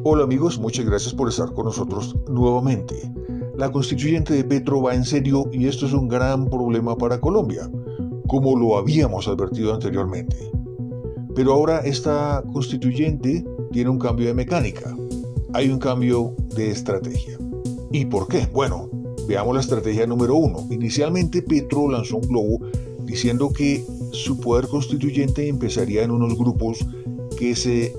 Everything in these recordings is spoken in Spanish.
Hola amigos, muchas gracias por estar con nosotros nuevamente. La constituyente de Petro va en serio y esto es un gran problema para Colombia, como lo habíamos advertido anteriormente. Pero ahora esta constituyente tiene un cambio de mecánica, hay un cambio de estrategia. ¿Y por qué? Bueno, veamos la estrategia número 1. Inicialmente Petro lanzó un globo diciendo que su poder constituyente empezaría en unos grupos que se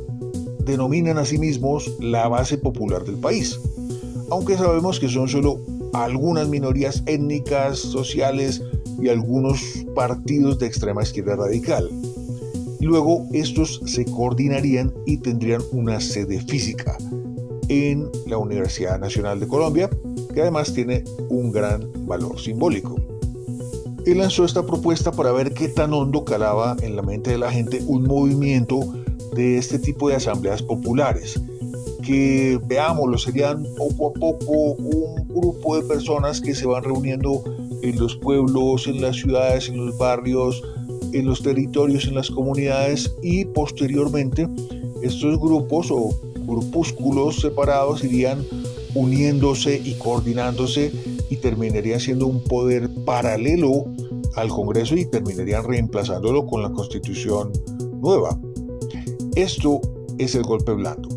denominan a sí mismos la base popular del país, aunque sabemos que son solo algunas minorías étnicas, sociales y algunos partidos de extrema izquierda radical. Luego estos se coordinarían y tendrían una sede física en la Universidad Nacional de Colombia, que además tiene un gran valor simbólico. Él lanzó esta propuesta para ver qué tan hondo calaba en la mente de la gente un movimiento de este tipo de asambleas populares, que veámoslo, serían poco a poco un grupo de personas que se van reuniendo en los pueblos, en las ciudades, en los barrios, en los territorios, en las comunidades, y posteriormente estos grupos o grupúsculos separados irían uniéndose y coordinándose y terminarían siendo un poder paralelo al Congreso y terminarían reemplazándolo con la Constitución nueva. Esto es el golpe blando.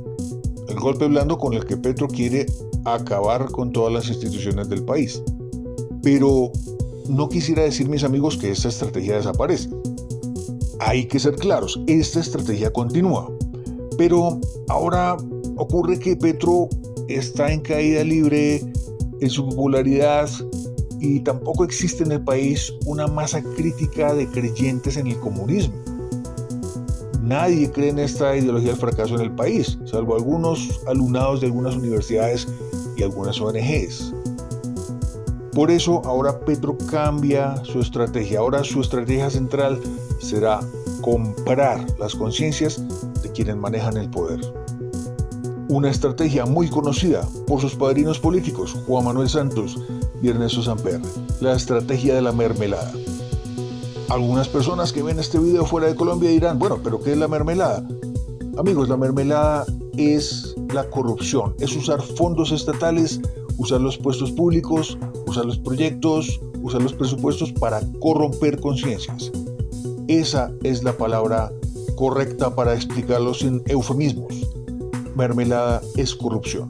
El golpe blando con el que Petro quiere acabar con todas las instituciones del país. Pero no quisiera decir, mis amigos, que esta estrategia desaparece. Hay que ser claros, esta estrategia continúa. Pero ahora ocurre que Petro está en caída libre en su popularidad y tampoco existe en el país una masa crítica de creyentes en el comunismo. Nadie cree en esta ideología del fracaso en el país, salvo algunos alumnados de algunas universidades y algunas ONGs. Por eso ahora Petro cambia su estrategia. Ahora su estrategia central será comprar las conciencias de quienes manejan el poder. Una estrategia muy conocida por sus padrinos políticos, Juan Manuel Santos y Ernesto Samper, la estrategia de la mermelada. Algunas personas que ven este video fuera de Colombia dirán, bueno, ¿pero qué es la mermelada? Amigos, la mermelada es la corrupción, es usar fondos estatales, usar los puestos públicos, usar los proyectos, usar los presupuestos para corromper conciencias. Esa es la palabra correcta para explicarlo sin eufemismos. Mermelada es corrupción.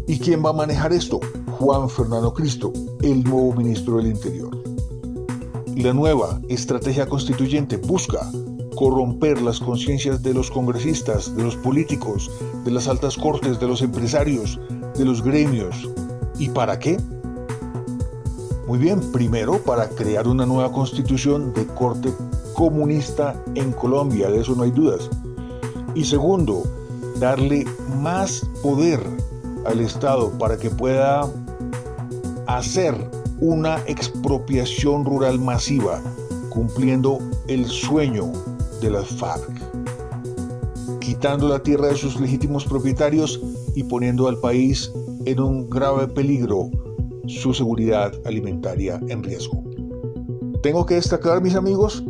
¿Y quién va a manejar esto? Juan Fernando Cristo, el nuevo ministro del Interior. La nueva estrategia constituyente busca corromper las conciencias de los congresistas, de los políticos, de las altas cortes, de los empresarios, de los gremios. ¿Y para qué? Muy bien, primero para crear una nueva constitución de corte comunista en Colombia, de eso no hay dudas. Y segundo, darle más poder al Estado para que pueda hacer una expropiación rural masiva, cumpliendo el sueño de las FARC, quitando la tierra de sus legítimos propietarios y poniendo al país en un grave peligro, su seguridad alimentaria en riesgo. Tengo que destacar, mis amigos,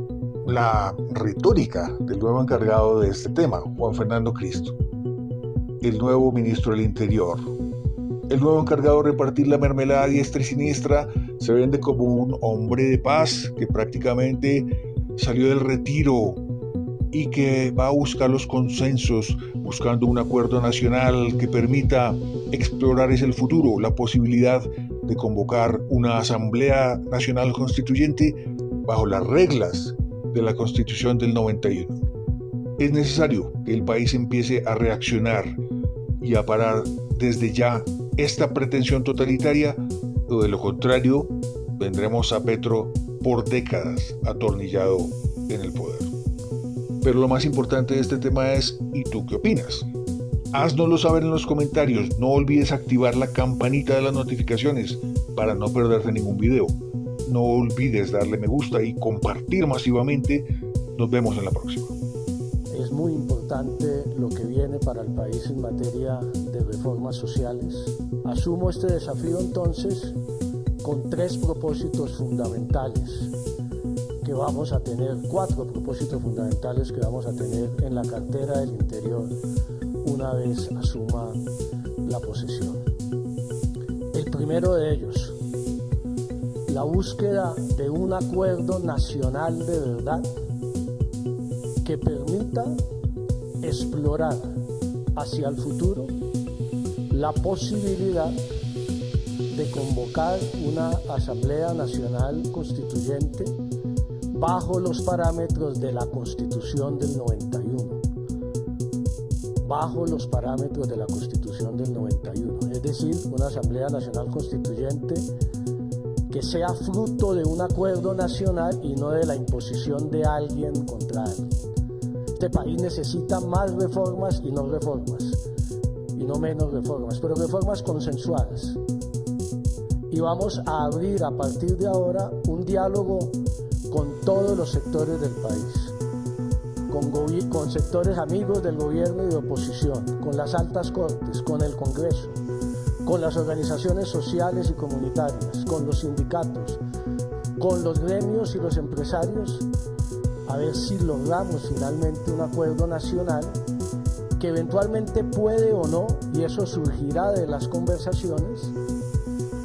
la retórica del nuevo encargado de este tema, Juan Fernando Cristo, el nuevo ministro del Interior. El nuevo encargado de repartir la mermelada a diestra y siniestra se vende como un hombre de paz que prácticamente salió del retiro y que va a buscar los consensos, buscando un acuerdo nacional que permita explorar el futuro, la posibilidad de convocar una Asamblea Nacional Constituyente bajo las reglas de la Constitución del 91. Es necesario que el país empiece a reaccionar y a parar desde ya esta pretensión totalitaria, o de lo contrario vendremos a Petro por décadas atornillado en el poder. Pero lo más importante de este tema es, ¿y tú qué opinas? Haznoslo saber en los comentarios. No olvides activar la campanita de las notificaciones para no perderte ningún video. No olvides darle me gusta y compartir masivamente. Nos vemos en la próxima. Es muy importante lo que viene para el país en materia de reformas sociales. Asumo este desafío entonces con 3 propósitos fundamentales que vamos a tener, 4 propósitos fundamentales que vamos a tener en la cartera del Interior. una vez asuma la posesión. El primero de ellos, la búsqueda de un acuerdo nacional de verdad que permita explorar hacia el futuro la posibilidad de convocar una Asamblea Nacional Constituyente bajo los parámetros de la Constitución del 91. Bajo los parámetros de la Constitución del 91. Es decir, una Asamblea Nacional Constituyente que sea fruto de un acuerdo nacional y no de la imposición de alguien contra alguien. Este país necesita más reformas y no reformas, y no menos reformas, pero reformas consensuadas. Y vamos a abrir a partir de ahora un diálogo con todos los sectores del país, con sectores amigos del gobierno y de oposición, con las altas cortes, con el Congreso, con las organizaciones sociales y comunitarias, con los sindicatos, con los gremios y los empresarios, a ver si logramos finalmente un acuerdo nacional que eventualmente puede o no, y eso surgirá de las conversaciones,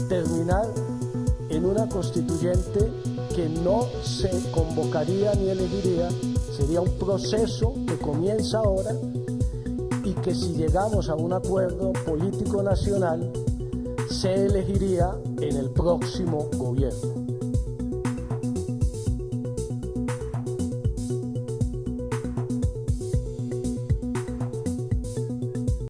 terminar en una constituyente que no se convocaría ni elegiría, sería un proceso que comienza ahora y que si llegamos a un acuerdo político nacional se elegiría en el próximo gobierno.